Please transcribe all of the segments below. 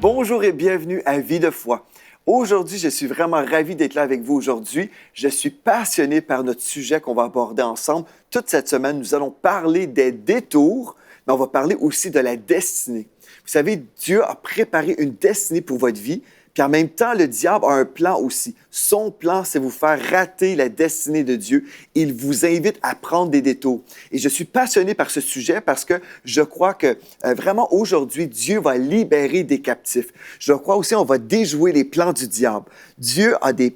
Bonjour et bienvenue à Vie de foi. Aujourd'hui, je suis vraiment ravi d'être là avec vous aujourd'hui. Je suis passionné par notre sujet qu'on va aborder ensemble. Toute cette semaine, nous allons parler des détours, mais on va parler aussi de la destinée. Vous savez, Dieu a préparé une destinée pour votre vie, puis en même temps, le diable a un plan aussi. Son plan, c'est vous faire rater la destinée de Dieu. Il vous invite à prendre des détours. Et je suis passionné par ce sujet parce que je crois que vraiment aujourd'hui, Dieu va libérer des captifs. Je crois aussi qu'on va déjouer les plans du diable. Dieu a des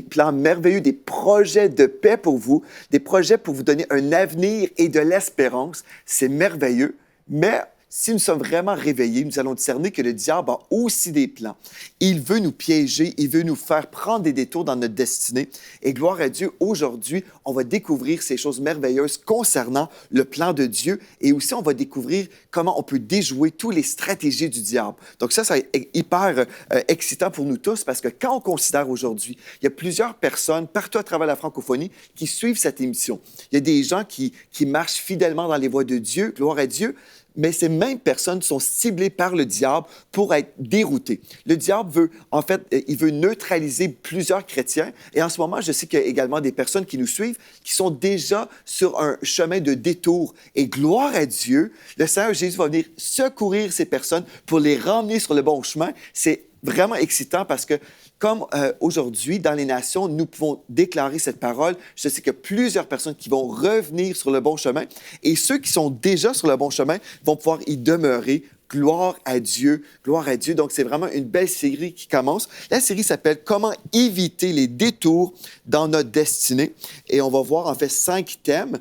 plans merveilleux, des projets de paix pour vous, des projets pour vous donner un avenir et de l'espérance. C'est merveilleux, mais si nous sommes vraiment réveillés, nous allons discerner que le diable a aussi des plans. Il veut nous piéger, il veut nous faire prendre des détours dans notre destinée. Et gloire à Dieu, aujourd'hui, on va découvrir ces choses merveilleuses concernant le plan de Dieu et aussi on va découvrir comment on peut déjouer toutes les stratégies du diable. Donc ça est hyper excitant pour nous tous parce que quand on considère aujourd'hui, il y a plusieurs personnes partout à travers la francophonie qui suivent cette émission. Il y a des gens qui marchent fidèlement dans les voies de Dieu, gloire à Dieu, mais ces mêmes personnes sont ciblées par le diable pour être déroutées. Le diable veut, en fait, il veut neutraliser plusieurs chrétiens. Et en ce moment, je sais qu'il y a également des personnes qui nous suivent qui sont déjà sur un chemin de détour. Et gloire à Dieu, le Seigneur Jésus va venir secourir ces personnes pour les ramener sur le bon chemin. C'est vraiment excitant parce que comme aujourd'hui, dans les nations, nous pouvons déclarer cette parole. Je sais qu'il y a plusieurs personnes qui vont revenir sur le bon chemin et ceux qui sont déjà sur le bon chemin vont pouvoir y demeurer. Gloire à Dieu, gloire à Dieu. Donc, c'est vraiment une belle série qui commence. La série s'appelle « Comment éviter les détours dans notre destinée ». Et on va voir en fait 5 thèmes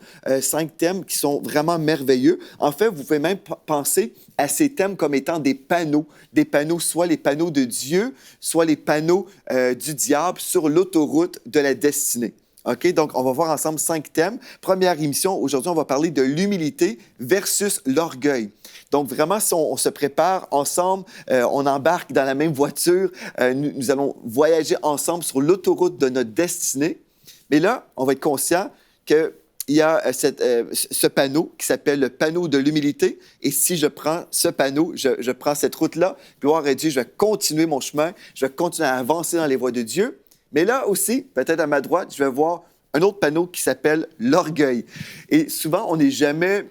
qui sont vraiment merveilleux. En fait, vous pouvez même penser à ces thèmes comme étant des panneaux, soit les panneaux de Dieu, soit les panneaux du diable sur l'autoroute de la destinée. OK? Donc, on va voir ensemble 5 thèmes. Première émission, aujourd'hui, on va parler de l'humilité versus l'orgueil. Donc, vraiment, si on se prépare ensemble, on embarque dans la même voiture, nous allons voyager ensemble sur l'autoroute de notre destinée. Mais là, on va être conscient qu'il y a ce panneau qui s'appelle le panneau de l'humilité. Et si je prends ce panneau, je prends cette route-là, gloire à Dieu, je vais continuer mon chemin, je vais continuer à avancer dans les voies de Dieu. Mais là aussi, peut-être à ma droite, je vais voir un autre panneau qui s'appelle l'orgueil. Et souvent, on n'est jamais...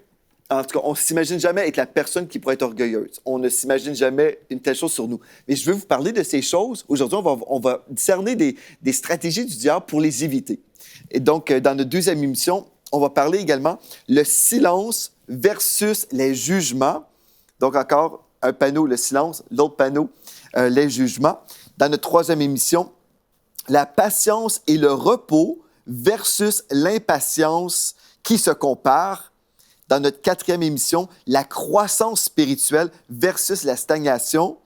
En tout cas, on ne s'imagine jamais être la personne qui pourrait être orgueilleuse. On ne s'imagine jamais une telle chose sur nous. Mais je veux vous parler de ces choses. Aujourd'hui, on va discerner des stratégies du diable pour les éviter. Et donc, dans notre deuxième émission, on va parler également le silence versus les jugements. Donc, encore un panneau, le silence, l'autre panneau, les jugements. Dans notre troisième émission, la patience et le repos versus l'impatience qui se comparent. Dans notre quatrième émission, la croissance spirituelle versus la stagnation.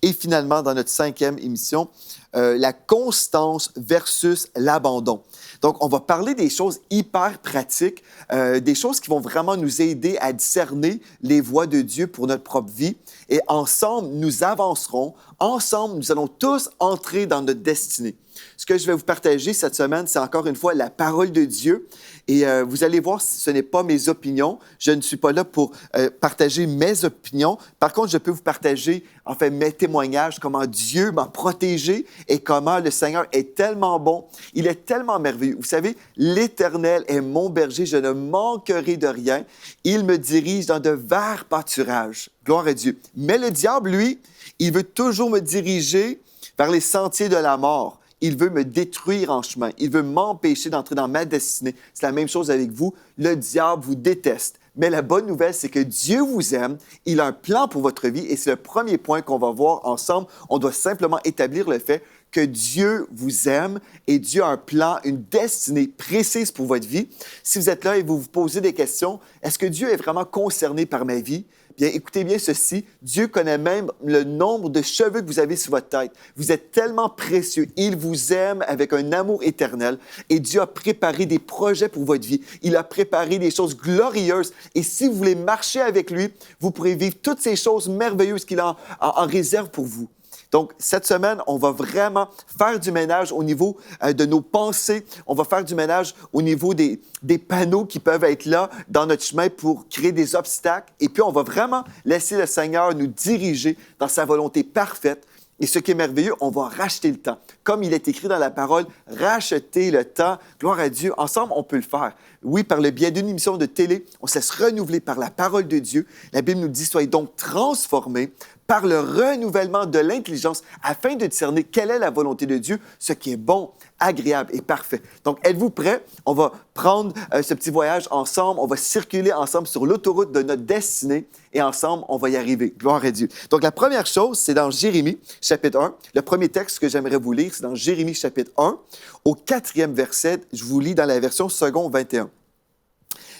Et finalement, dans notre cinquième émission, la constance versus l'abandon. Donc, on va parler des choses hyper pratiques, des choses qui vont vraiment nous aider à discerner les voies de Dieu pour notre propre vie. Et ensemble, nous avancerons. Ensemble, nous allons tous entrer dans notre destinée. Ce que je vais vous partager cette semaine, c'est encore une fois la parole de Dieu. Et vous allez voir, ce n'est pas mes opinions. Je ne suis pas là pour partager mes opinions. Par contre, je peux vous partager, en fait, mes témoignages, comment Dieu m'a protégé et comment le Seigneur est tellement bon. Il est tellement merveilleux. Vous savez, l'Éternel est mon berger, je ne manquerai de rien. Il me dirige dans de verts pâturages. Gloire à Dieu. Mais le diable, lui, il veut toujours me diriger vers les sentiers de la mort. Il veut me détruire en chemin. Il veut m'empêcher d'entrer dans ma destinée. C'est la même chose avec vous. Le diable vous déteste. Mais la bonne nouvelle, c'est que Dieu vous aime. Il a un plan pour votre vie et c'est le premier point qu'on va voir ensemble. On doit simplement établir le fait que Dieu vous aime et Dieu a un plan, une destinée précise pour votre vie. Si vous êtes là et vous vous posez des questions, est-ce que Dieu est vraiment concerné par ma vie? Bien, écoutez bien ceci, Dieu connaît même le nombre de cheveux que vous avez sur votre tête. Vous êtes tellement précieux. Il vous aime avec un amour éternel et Dieu a préparé des projets pour votre vie. Il a préparé des choses glorieuses et si vous voulez marcher avec lui, vous pourrez vivre toutes ces choses merveilleuses qu'il a en réserve pour vous. Donc, cette semaine, on va vraiment faire du ménage au niveau de nos pensées. On va faire du ménage au niveau des panneaux qui peuvent être là dans notre chemin pour créer des obstacles. Et puis, on va vraiment laisser le Seigneur nous diriger dans sa volonté parfaite. Et ce qui est merveilleux, on va racheter le temps. Comme il est écrit dans la parole, racheter le temps. Gloire à Dieu. Ensemble, on peut le faire. Oui, par le biais d'une émission de télé, on se laisse renouveler par la parole de Dieu. La Bible nous dit, soyez donc transformés par le renouvellement de l'intelligence afin de discerner quelle est la volonté de Dieu, ce qui est bon, agréable et parfait. Donc, êtes-vous prêts? On va prendre ce petit voyage ensemble. On va circuler ensemble sur l'autoroute de notre destinée et ensemble, on va y arriver. Gloire à Dieu. Donc, la première chose, c'est dans Jérémie, chapitre 1. Le premier texte que j'aimerais vous lire, c'est dans Jérémie, chapitre 1, au 4e verset. Je vous lis dans la version second 21.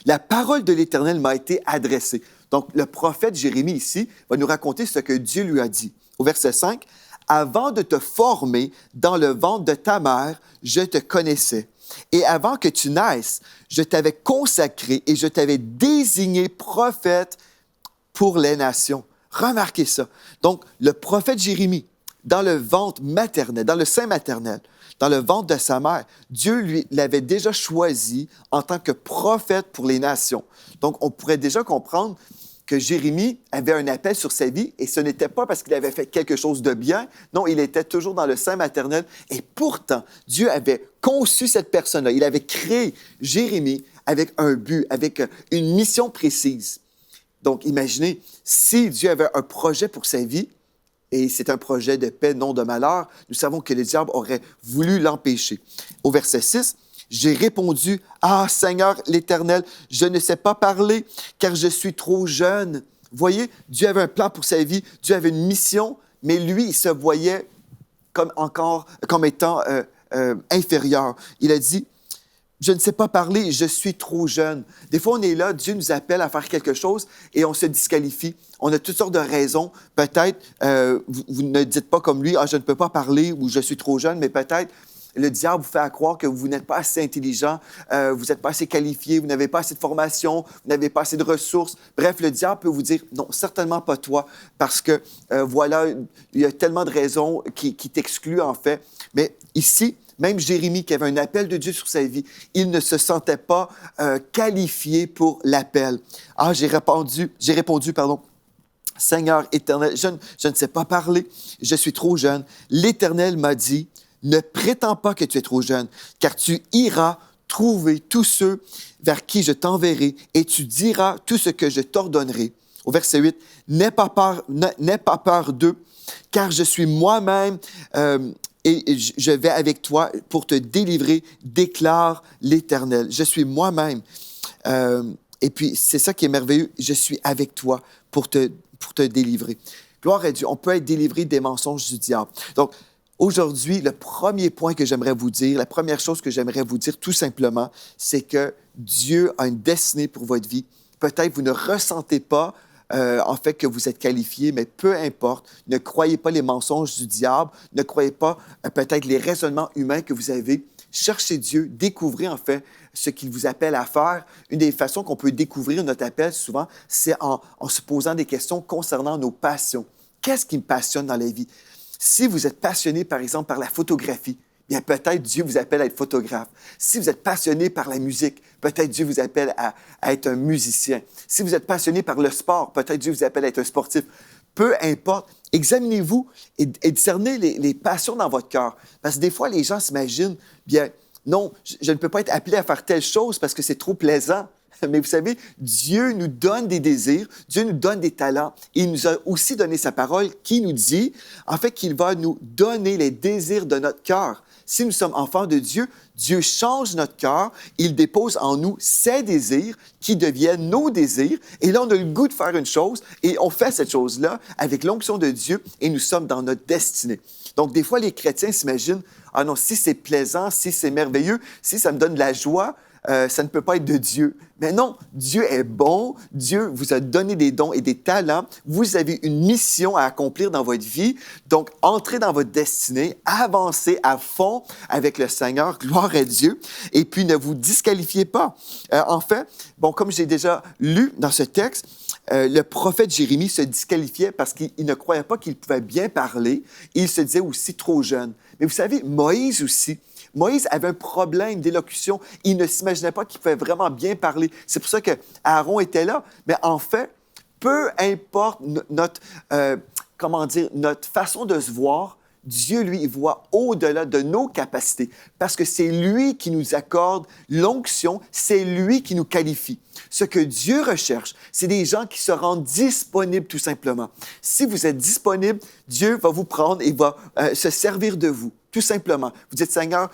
La parole de l'Éternel m'a été adressée. Donc, le prophète Jérémie ici va nous raconter ce que Dieu lui a dit. Au verset 5, « Avant de te former dans le ventre de ta mère, je te connaissais. Et avant que tu naisses, je t'avais consacré et je t'avais désigné prophète pour les nations. » Remarquez ça. Donc, le prophète Jérémie, dans le ventre maternel, dans le sein maternel, dans le ventre de sa mère, Dieu lui l'avait déjà choisi en tant que prophète pour les nations. Donc, on pourrait déjà comprendre que Jérémie avait un appel sur sa vie et ce n'était pas parce qu'il avait fait quelque chose de bien. Non, il était toujours dans le sein maternel et pourtant, Dieu avait conçu cette personne-là. Il avait créé Jérémie avec un but, avec une mission précise. Donc, imaginez, si Dieu avait un projet pour sa vie, et c'est un projet de paix, non de malheur, nous savons que le diable aurait voulu l'empêcher. Au verset 6, « J'ai répondu, « Ah, Seigneur l'Éternel, je ne sais pas parler, car je suis trop jeune. » Voyez, Dieu avait un plan pour sa vie, Dieu avait une mission, mais lui, il se voyait comme étant inférieur. Il a dit, je ne sais pas parler, je suis trop jeune. Des fois, on est là, Dieu nous appelle à faire quelque chose et on se disqualifie. On a toutes sortes de raisons. Peut-être, vous ne dites pas comme lui, « Ah, je ne peux pas parler » ou « Je suis trop jeune », mais peut-être, le diable vous fait croire que vous n'êtes pas assez intelligent, vous n'êtes pas assez qualifié, vous n'avez pas assez de formation, vous n'avez pas assez de ressources. Bref, le diable peut vous dire, « Non, certainement pas toi, parce que voilà, il y a tellement de raisons qui t'excluent en fait. » Mais ici, même Jérémie, qui avait un appel de Dieu sur sa vie, il ne se sentait pas qualifié pour l'appel. Ah, j'ai répondu, « Seigneur éternel, je ne sais pas parler, je suis trop jeune. » L'Éternel m'a dit, « Ne prétends pas que tu es trop jeune, car tu iras trouver tous ceux vers qui je t'enverrai et tu diras tout ce que je t'ordonnerai. » Au verset 8, « N'aie pas peur d'eux, car je suis moi-même et je vais avec toi pour te délivrer, déclare l'Éternel. » Je suis moi-même. Et puis, c'est ça qui est merveilleux. Je suis avec toi pour te délivrer. Gloire à Dieu. On peut être délivré des mensonges du diable. Donc, aujourd'hui, le premier point que j'aimerais vous dire, la première chose que j'aimerais vous dire tout simplement, c'est que Dieu a une destinée pour votre vie. Peut-être vous ne ressentez pas en fait que vous êtes qualifié, mais peu importe, ne croyez pas les mensonges du diable, ne croyez pas peut-être les raisonnements humains que vous avez. Cherchez Dieu, découvrez en fait ce qu'il vous appelle à faire. Une des façons qu'on peut découvrir notre appel souvent, c'est en se posant des questions concernant nos passions. Qu'est-ce qui me passionne dans la vie? Si vous êtes passionné, par exemple, par la photographie, bien peut-être Dieu vous appelle à être photographe. Si vous êtes passionné par la musique, peut-être Dieu vous appelle à être un musicien. Si vous êtes passionné par le sport, peut-être Dieu vous appelle à être un sportif. Peu importe, examinez-vous et discernez les passions dans votre cœur. Parce que des fois, les gens s'imaginent, bien, non, je ne peux pas être appelé à faire telle chose parce que c'est trop plaisant. Mais vous savez, Dieu nous donne des désirs, Dieu nous donne des talents. Il nous a aussi donné sa parole qui nous dit, en fait, qu'il va nous donner les désirs de notre cœur. Si nous sommes enfants de Dieu, Dieu change notre cœur, il dépose en nous ses désirs qui deviennent nos désirs. Et là, on a le goût de faire une chose et on fait cette chose-là avec l'onction de Dieu et nous sommes dans notre destinée. Donc, des fois, les chrétiens s'imaginent, « Ah non, si c'est plaisant, si c'est merveilleux, si ça me donne de la joie, ça ne peut pas être de Dieu. Mais non, Dieu est bon, Dieu vous a donné des dons et des talents, vous avez une mission à accomplir dans votre vie, donc entrez dans votre destinée, avancez à fond avec le Seigneur, gloire à Dieu, et puis ne vous disqualifiez pas. En fait, bon, comme j'ai déjà lu dans ce texte, le prophète Jérémie se disqualifiait parce qu'il ne croyait pas qu'il pouvait bien parler, il se disait aussi trop jeune. Mais vous savez, Moïse aussi, Moïse avait un problème d'élocution. Il ne s'imaginait pas qu'il pouvait vraiment bien parler. C'est pour ça que Aaron était là. Mais en fait, peu importe notre façon de se voir, Dieu, lui, il voit au-delà de nos capacités parce que c'est lui qui nous accorde l'onction, c'est lui qui nous qualifie. Ce que Dieu recherche, c'est des gens qui se rendent disponibles tout simplement. Si vous êtes disponible, Dieu va vous prendre et va se servir de vous, tout simplement. Vous dites, Seigneur,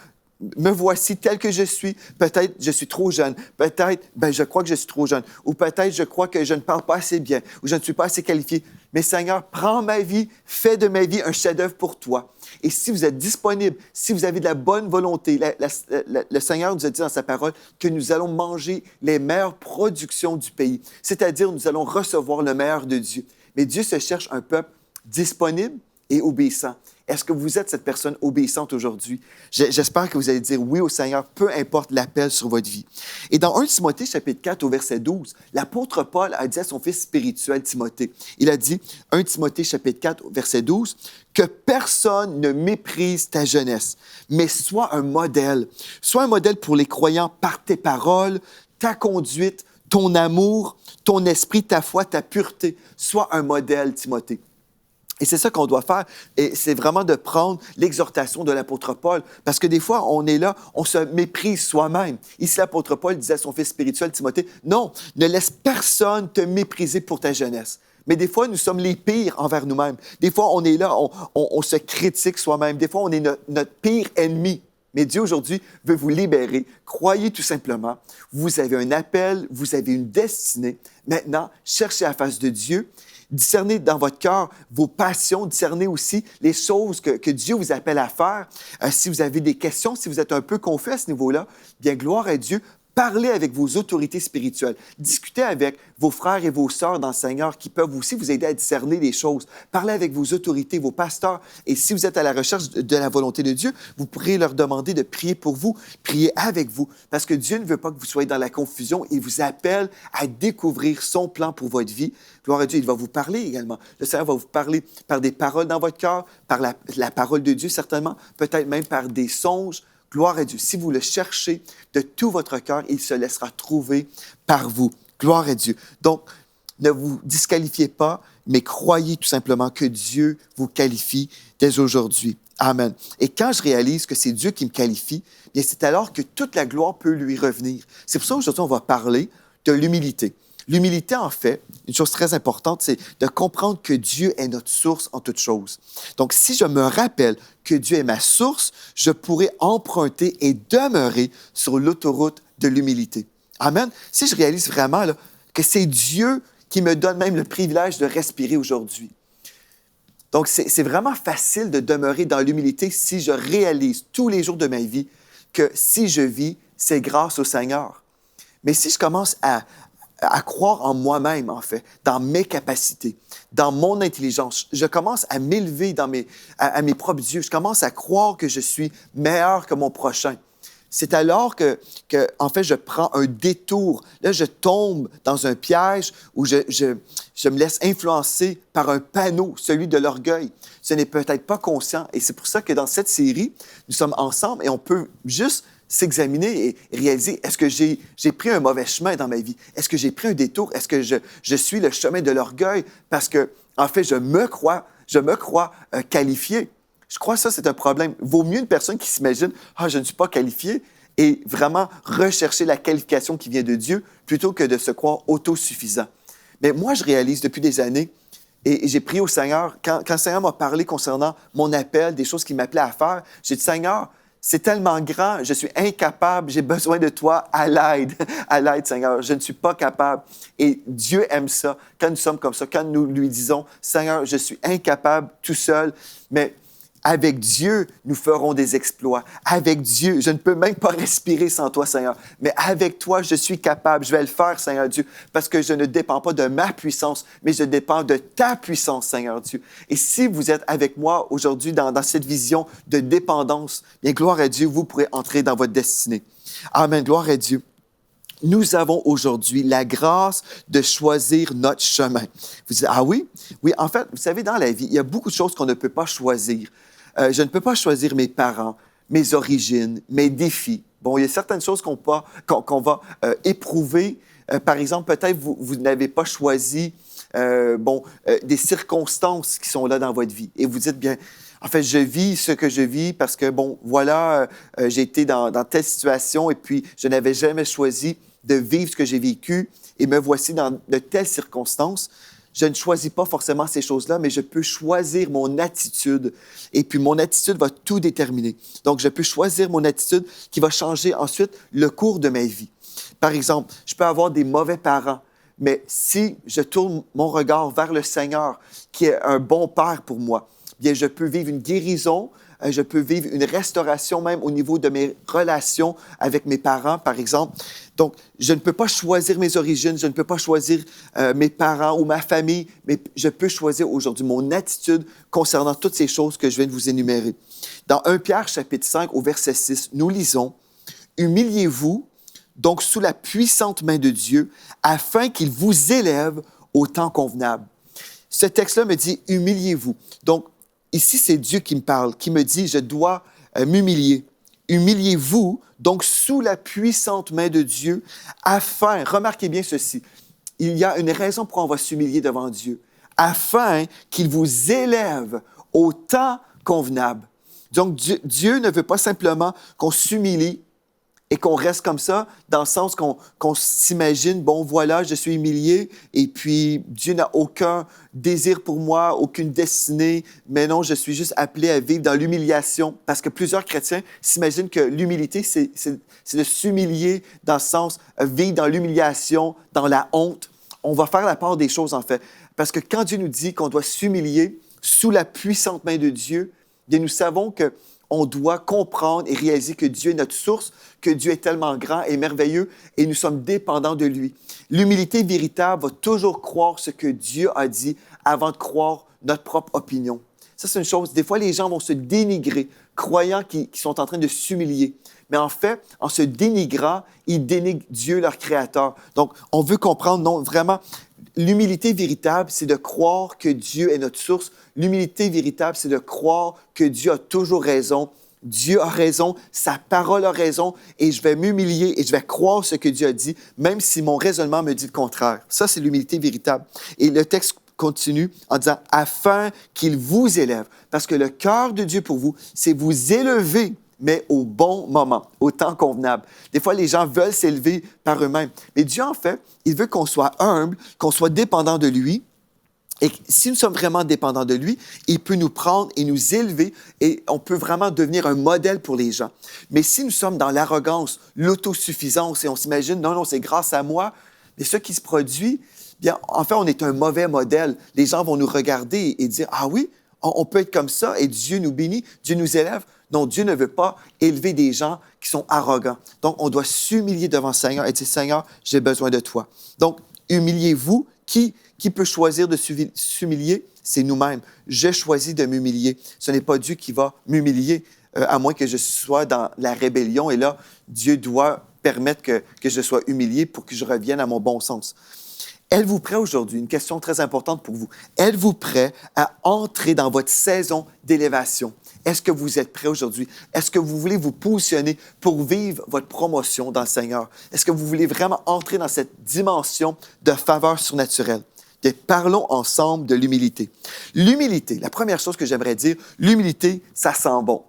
me voici tel que je suis. Peut-être je suis trop jeune. Peut-être, je crois que je suis trop jeune. Ou peut-être je crois que je ne parle pas assez bien. Ou je ne suis pas assez qualifié. Mais Seigneur, prends ma vie, fais de ma vie un chef-d'œuvre pour toi. Et si vous êtes disponible, si vous avez de la bonne volonté, le Seigneur nous a dit dans sa parole que nous allons manger les meilleures productions du pays. C'est-à-dire, nous allons recevoir le meilleur de Dieu. Mais Dieu se cherche un peuple disponible et obéissant. Est-ce que vous êtes cette personne obéissante aujourd'hui? J'espère que vous allez dire oui au Seigneur, peu importe l'appel sur votre vie. Et dans 1 Timothée, chapitre 4, au verset 12, l'apôtre Paul a dit à son fils spirituel Timothée, il a dit, 1 Timothée, chapitre 4, verset 12, « Que personne ne méprise ta jeunesse, mais sois un modèle. Sois un modèle pour les croyants par tes paroles, ta conduite, ton amour, ton esprit, ta foi, ta pureté. Sois un modèle, Timothée. » Et c'est ça qu'on doit faire. Et c'est vraiment de prendre l'exhortation de l'apôtre Paul. Parce que des fois, on est là, on se méprise soi-même. Ici, l'apôtre Paul disait à son fils spirituel, Timothée, « Non, ne laisse personne te mépriser pour ta jeunesse. » Mais des fois, nous sommes les pires envers nous-mêmes. Des fois, on est là, on se critique soi-même. Des fois, on est notre pire ennemi. Mais Dieu, aujourd'hui, veut vous libérer. Croyez tout simplement. Vous avez un appel, vous avez une destinée. Maintenant, cherchez la face de Dieu. Discernez dans votre cœur vos passions, discernez aussi les choses que Dieu vous appelle à faire. Si vous avez des questions, si vous êtes un peu confus à ce niveau-là, bien, gloire à Dieu. Parlez avec vos autorités spirituelles. Discutez avec vos frères et vos sœurs dans le Seigneur qui peuvent aussi vous aider à discerner les choses. Parlez avec vos autorités, vos pasteurs. Et si vous êtes à la recherche de la volonté de Dieu, vous pourrez leur demander de prier pour vous, prier avec vous. Parce que Dieu ne veut pas que vous soyez dans la confusion. Il vous appelle à découvrir son plan pour votre vie. Gloire à Dieu, il va vous parler également. Le Seigneur va vous parler par des paroles dans votre cœur, par la parole de Dieu certainement, peut-être même par des songes. Gloire à Dieu. Si vous le cherchez de tout votre cœur, il se laissera trouver par vous. Gloire à Dieu. Donc, ne vous disqualifiez pas, mais croyez tout simplement que Dieu vous qualifie dès aujourd'hui. Amen. Et quand je réalise que c'est Dieu qui me qualifie, bien c'est alors que toute la gloire peut lui revenir. C'est pour ça qu'aujourd'hui, on va parler de l'humilité. L'humilité, en fait, une chose très importante, c'est de comprendre que Dieu est notre source en toutes choses. Donc, si je me rappelle que Dieu est ma source, je pourrai emprunter et demeurer sur l'autoroute de l'humilité. Amen. Si je réalise vraiment là, que c'est Dieu qui me donne même le privilège de respirer aujourd'hui. Donc, c'est vraiment facile de demeurer dans l'humilité si je réalise tous les jours de ma vie que si je vis, c'est grâce au Seigneur. Mais si je commence à croire en moi-même, en fait, dans mes capacités, dans mon intelligence. Je commence à m'élever à mes propres yeux. Je commence à croire que je suis meilleur que mon prochain. C'est alors que en fait, je prends un détour. Là, je tombe dans un piège où je me laisse influencer par un panneau, celui de l'orgueil. Ce n'est peut-être pas conscient. Et c'est pour ça que dans cette série, nous sommes ensemble et on peut juste s'examiner et réaliser, est-ce que j'ai pris un mauvais chemin dans ma vie? Est-ce que j'ai pris un détour? Est-ce que je suis le chemin de l'orgueil? Parce que, en fait, je me crois qualifié. Je crois que ça, c'est un problème. Vaut mieux une personne qui s'imagine, « Ah, je ne suis pas qualifié », et vraiment rechercher la qualification qui vient de Dieu plutôt que de se croire autosuffisant. Mais moi, je réalise depuis des années, et j'ai prié au Seigneur, quand le Seigneur m'a parlé concernant mon appel, des choses qu'il m'appelait à faire, j'ai dit, « Seigneur, c'est tellement grand, je suis incapable, j'ai besoin de toi, à l'aide, Seigneur, je ne suis pas capable. » Et Dieu aime ça, quand nous sommes comme ça, quand nous lui disons, « Seigneur, je suis incapable tout seul, mais Avec Dieu, nous ferons des exploits. Avec Dieu, je ne peux même pas respirer sans toi, Seigneur. Mais avec toi, je suis capable. Je vais le faire, Seigneur Dieu, parce que je ne dépends pas de ma puissance, mais je dépends de ta puissance, Seigneur Dieu. Et si vous êtes avec moi aujourd'hui dans cette vision de dépendance, bien, gloire à Dieu, vous pourrez entrer dans votre destinée. Amen, gloire à Dieu. Nous avons aujourd'hui la grâce de choisir notre chemin. Vous dites, ah oui? Oui, en fait, vous savez, dans la vie, il y a beaucoup de choses qu'on ne peut pas choisir. Je ne peux pas choisir mes parents, mes origines, mes défis. Bon, il y a certaines choses qu'on va éprouver. Par exemple, peut-être vous n'avez pas choisi des circonstances qui sont là dans votre vie. Et vous dites, bien, en fait, je vis ce que je vis parce que, bon, voilà, j'ai été dans telle situation et puis je n'avais jamais choisi de vivre ce que j'ai vécu et me voici dans de telles circonstances. Je ne choisis pas forcément ces choses-là, mais je peux choisir mon attitude. Et puis, mon attitude va tout déterminer. Donc, je peux choisir mon attitude qui va changer ensuite le cours de ma vie. Par exemple, je peux avoir des mauvais parents, mais si je tourne mon regard vers le Seigneur, qui est un bon Père pour moi, bien, je peux vivre une guérison, je peux vivre une restauration même au niveau de mes relations avec mes parents, par exemple. Donc, je ne peux pas choisir mes origines, je ne peux pas choisir mes parents ou ma famille, mais je peux choisir aujourd'hui mon attitude concernant toutes ces choses que je viens de vous énumérer. Dans 1 Pierre, chapitre 5, au verset 6, nous lisons « Humiliez-vous donc sous la puissante main de Dieu, afin qu'il vous élève au temps convenable. » Ce texte-là me dit « Humiliez-vous ». Donc, ici, c'est Dieu qui me parle, qui me dit « Je dois m'humilier ». Humiliez-vous donc sous la puissante main de Dieu, afin, remarquez bien ceci, il y a une raison pour on va s'humilier devant Dieu, afin qu'il vous élève au temps convenable. Donc, Dieu ne veut pas simplement qu'on s'humilie et qu'on reste comme ça, dans le sens qu'on s'imagine, bon, voilà, je suis humilié, et puis Dieu n'a aucun désir pour moi, aucune destinée, mais non, je suis juste appelé à vivre dans l'humiliation. Parce que plusieurs chrétiens s'imaginent que l'humilité, c'est de s'humilier dans le sens vivre dans l'humiliation, dans la honte. On va faire la part des choses, en fait. Parce que quand Dieu nous dit qu'on doit s'humilier sous la puissante main de Dieu, bien, nous savons que on doit comprendre et réaliser que Dieu est notre source, que Dieu est tellement grand et merveilleux et nous sommes dépendants de lui. L'humilité véritable va toujours croire ce que Dieu a dit avant de croire notre propre opinion. Ça, c'est une chose. Des fois, les gens vont se dénigrer, croyant qu'ils sont en train de s'humilier. Mais en fait, en se dénigrant, ils dénigrent Dieu, leur Créateur. Donc, on veut comprendre, non, vraiment, l'humilité véritable, c'est de croire que Dieu est notre source. L'humilité véritable, c'est de croire que Dieu a toujours raison. Dieu a raison, sa parole a raison, et je vais m'humilier et je vais croire ce que Dieu a dit, même si mon raisonnement me dit le contraire. Ça, c'est l'humilité véritable. Et le texte continue en disant « afin qu'il vous élève ». Parce que le cœur de Dieu pour vous, c'est vous élever, mais au bon moment, au temps convenable. Des fois, les gens veulent s'élever par eux-mêmes. Mais Dieu, en fait, il veut qu'on soit humble, qu'on soit dépendant de lui. Et si nous sommes vraiment dépendants de lui, il peut nous prendre et nous élever et on peut vraiment devenir un modèle pour les gens. Mais si nous sommes dans l'arrogance, l'autosuffisance et on s'imagine, non, c'est grâce à moi, mais ce qui se produit, bien, en fait, on est un mauvais modèle. Les gens vont nous regarder et dire, ah oui, on peut être comme ça et Dieu nous bénit, Dieu nous élève. Non, Dieu ne veut pas élever des gens qui sont arrogants. Donc, on doit s'humilier devant le Seigneur et dire, Seigneur, j'ai besoin de toi. Donc, humiliez-vous. Qui peut choisir de s'humilier? C'est nous-mêmes. Je choisis de m'humilier. Ce n'est pas Dieu qui va m'humilier, à moins que je sois dans la rébellion. Et là, Dieu doit permettre que je sois humilié pour que je revienne à mon bon sens. Êtes-vous prêt aujourd'hui? Une question très importante pour vous. Êtes-vous prêt à entrer dans votre saison d'élévation? Est-ce que vous êtes prêt aujourd'hui? Est-ce que vous voulez vous positionner pour vivre votre promotion dans le Seigneur? Est-ce que vous voulez vraiment entrer dans cette dimension de faveur surnaturelle? Et parlons ensemble de l'humilité. L'humilité, la première chose que j'aimerais dire, l'humilité, ça sent bon.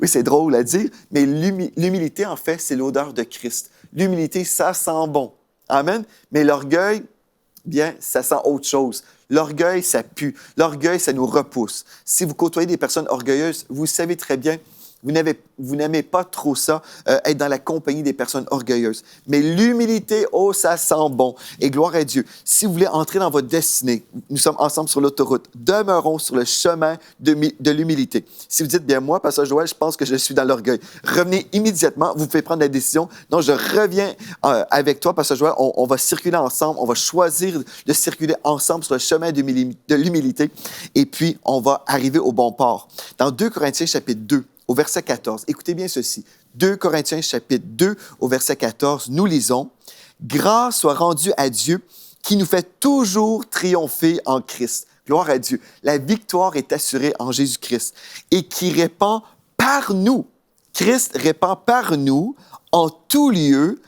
Oui, c'est drôle à dire, mais l'humilité, en fait, c'est l'odeur de Christ. L'humilité, ça sent bon. Amen. Mais l'orgueil, bien, ça sent autre chose. L'orgueil, ça pue. L'orgueil, ça nous repousse. Si vous côtoyez des personnes orgueilleuses, vous savez très bien, Vous n'aimez pas trop ça, être dans la compagnie des personnes orgueilleuses. Mais l'humilité, oh, ça sent bon. Et gloire à Dieu. Si vous voulez entrer dans votre destinée, nous sommes ensemble sur l'autoroute. Demeurons sur le chemin de l'humilité. Si vous dites, bien moi, Pasteur Joël, je pense que je suis dans l'orgueil. Revenez immédiatement. Vous pouvez prendre la décision. Non, je reviens avec toi, Pasteur Joël. On va circuler ensemble. On va choisir de circuler ensemble sur le chemin de l'humilité. Et puis, on va arriver au bon port. Dans 2 Corinthiens, chapitre 2, au verset 14, écoutez bien ceci. 2 Corinthiens, chapitre 2, au verset 14, nous lisons « Grâce soit rendue à Dieu qui nous fait toujours triompher en Christ. » Gloire à Dieu. La victoire est assurée en Jésus-Christ et qui répand par nous. Christ répand par nous en tout lieu,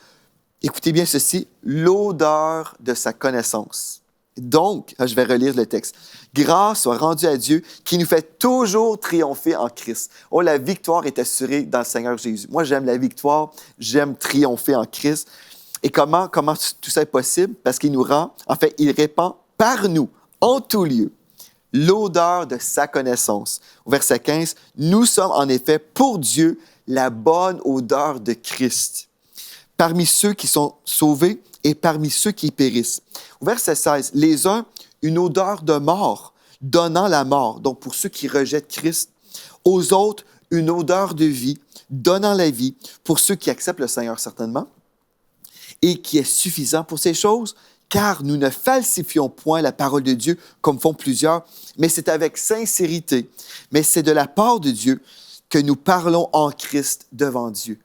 écoutez bien ceci, l'odeur de sa connaissance. Donc, je vais relire le texte. Grâce soit rendue à Dieu qui nous fait toujours triompher en Christ. Oh, la victoire est assurée dans le Seigneur Jésus. Moi, j'aime la victoire, j'aime triompher en Christ. Et comment tout ça est possible? Parce qu'il nous rend, en fait, il répand par nous, en tout lieu, l'odeur de sa connaissance. Au verset 15, nous sommes en effet pour Dieu la bonne odeur de Christ, parmi ceux qui sont sauvés et parmi ceux qui périssent. Au verset 16, les uns, une odeur de mort, donnant la mort, donc pour ceux qui rejettent Christ. Aux autres, une odeur de vie, donnant la vie, pour ceux qui acceptent le Seigneur certainement, et qui est suffisant pour ces choses, car nous ne falsifions point la parole de Dieu comme font plusieurs, mais c'est avec sincérité, mais c'est de la part de Dieu que nous parlons en Christ devant Dieu.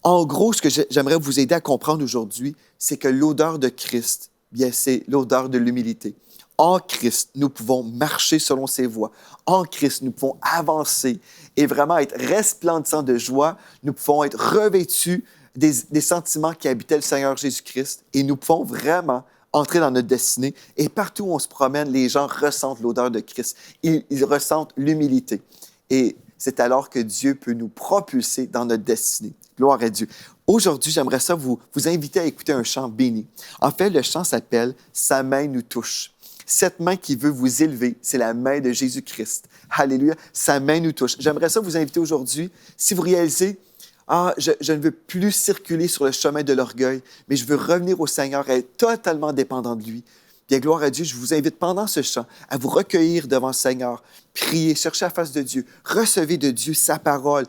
En gros, ce que j'aimerais vous aider à comprendre aujourd'hui, c'est que l'odeur de Christ, bien, c'est l'odeur de l'humilité. En Christ, nous pouvons marcher selon ses voies. En Christ, nous pouvons avancer et vraiment être resplendissants de joie. Nous pouvons être revêtus des sentiments qui habitaient le Seigneur Jésus-Christ et nous pouvons vraiment entrer dans notre destinée. Et partout où on se promène, les gens ressentent l'odeur de Christ. Ils ressentent l'humilité. Et c'est alors que Dieu peut nous propulser dans notre destinée. Gloire à Dieu. Aujourd'hui, j'aimerais ça vous inviter à écouter un chant béni. En fait, le chant s'appelle « Sa main nous touche ». Cette main qui veut vous élever, c'est la main de Jésus-Christ. Alléluia, sa main nous touche. J'aimerais ça vous inviter aujourd'hui, si vous réalisez, je ne veux plus circuler sur le chemin de l'orgueil, mais je veux revenir au Seigneur et être totalement dépendant de lui. Bien, gloire à Dieu, je vous invite pendant ce chant à vous recueillir devant le Seigneur, prier, chercher la face de Dieu, recevez de Dieu sa parole,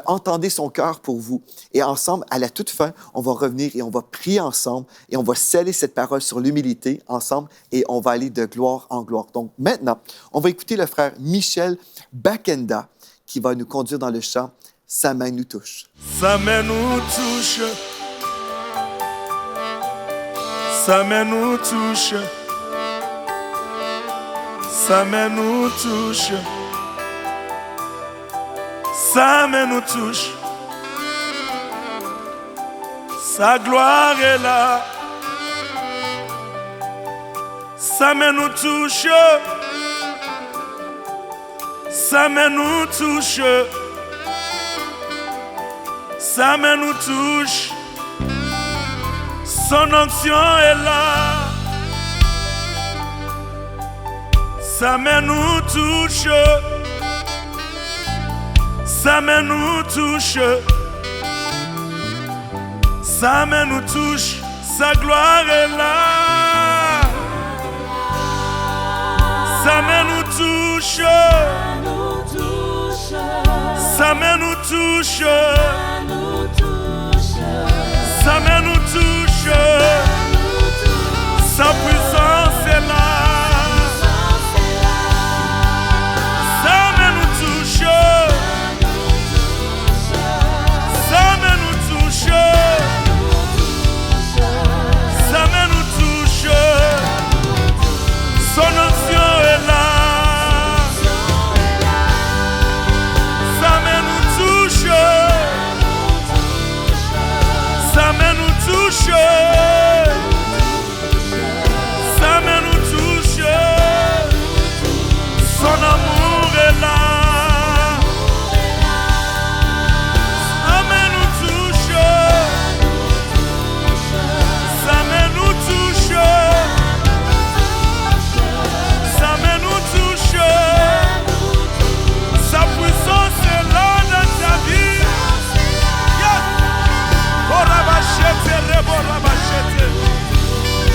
entendez son cœur pour vous. Et ensemble, à la toute fin, on va revenir et on va prier ensemble et on va sceller cette parole sur l'humilité ensemble et on va aller de gloire en gloire. Donc maintenant, on va écouter le frère Michel Bakenda qui va nous conduire dans le chant « Sa main nous touche ». Sa main nous touche, sa main nous touche. Sa main nous touche, sa main nous touche, sa gloire est là. Sa main nous touche, sa main nous touche, sa main nous touche, son onction est là. Sa main nous touche, sa main nous touche, sa main nous touche, sa gloire est là. Sa main nous touche, sa main nous touche, sa main nous touche, sa puissance est là.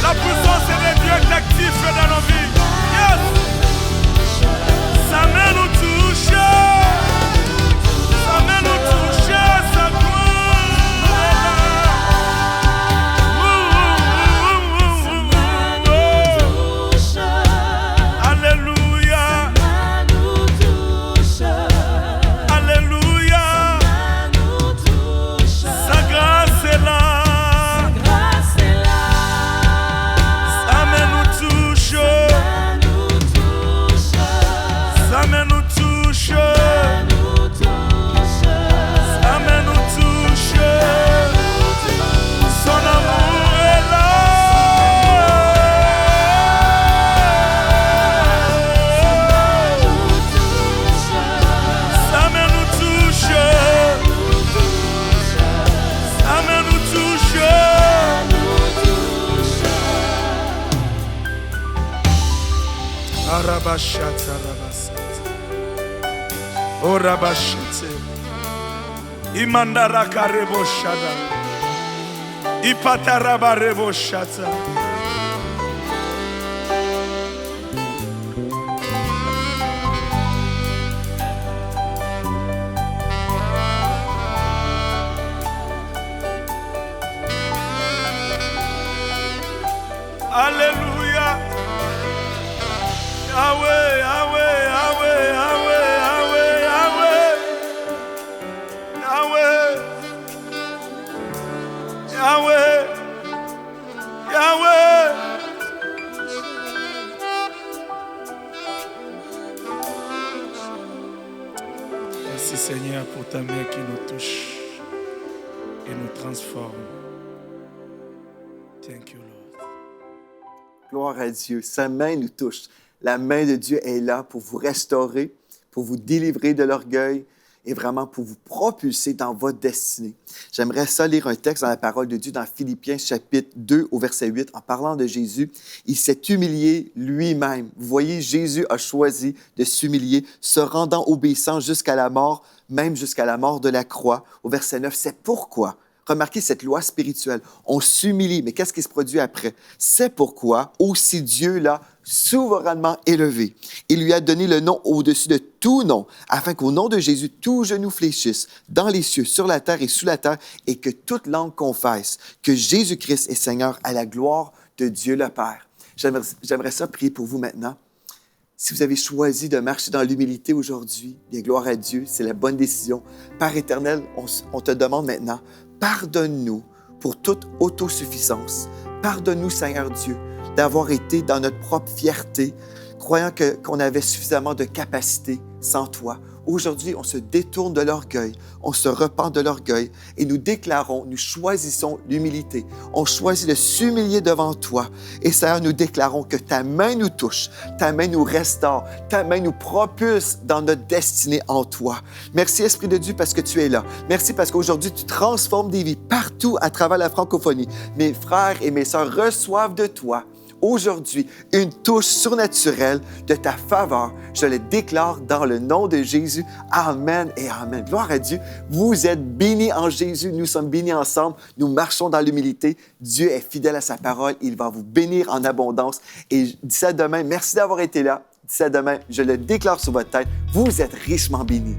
La puissance de Dieu est active dans nos vies. Yes. Sa main nous touche. Sa main nous touche. Sa Alléluia. Alléluia. Sa grâce est là. Sa main nous touche. Sa main nous touche. Sa main nous touche. Son amour est là. Sa main nous touche. Sa main nous touche. Arabashata rabasata. Orabashite. Imandara karebo shada. Ipataraba rebo shata. Alléluia. Yahweh, Yahweh, Yahweh, Yahweh, Yahweh, Yahweh. Yahweh. Yahweh. Yahweh. Merci Seigneur pour ta main qui nous touche et nous transforme. Thank you, Lord. Gloire à Dieu. Sa main nous touche. La main de Dieu est là pour vous restaurer, pour vous délivrer de l'orgueil et vraiment pour vous propulser dans votre destinée. J'aimerais ça lire un texte dans la parole de Dieu dans Philippiens chapitre 2 au verset 8 en parlant de Jésus. Il s'est humilié lui-même. Vous voyez, Jésus a choisi de s'humilier, se rendant obéissant jusqu'à la mort, même jusqu'à la mort de la croix. Au verset 9, c'est pourquoi. Remarquez cette loi spirituelle. On s'humilie, mais qu'est-ce qui se produit après? C'est pourquoi aussi Dieu l'a souverainement élevé. Il lui a donné le nom au-dessus de tout nom, afin qu'au nom de Jésus, tout genou fléchisse dans les cieux, sur la terre et sous la terre, et que toute langue confesse que Jésus-Christ est Seigneur à la gloire de Dieu le Père. J'aimerais ça prier pour vous maintenant. Si vous avez choisi de marcher dans l'humilité aujourd'hui, bien gloire à Dieu, c'est la bonne décision. Père éternel, on te demande maintenant, pardonne-nous pour toute autosuffisance. Pardonne-nous, Seigneur Dieu, d'avoir été dans notre propre fierté, croyant qu'on avait suffisamment de capacité sans toi. Aujourd'hui, on se détourne de l'orgueil, on se repent de l'orgueil et nous déclarons, nous choisissons l'humilité. On choisit de s'humilier devant toi. Et Seigneur, nous déclarons que ta main nous touche, ta main nous restaure, ta main nous propulse dans notre destinée en toi. Merci Esprit de Dieu parce que tu es là. Merci parce qu'aujourd'hui, tu transformes des vies partout à travers la francophonie. Mes frères et mes sœurs reçoivent de toi aujourd'hui une touche surnaturelle de ta faveur. Je le déclare dans le nom de Jésus. Amen et Amen. Gloire à Dieu. Vous êtes bénis en Jésus. Nous sommes bénis ensemble. Nous marchons dans l'humilité. Dieu est fidèle à sa parole. Il va vous bénir en abondance. Et d'ici à demain, merci d'avoir été là. D'ici à demain, je le déclare sur votre tête. Vous êtes richement bénis.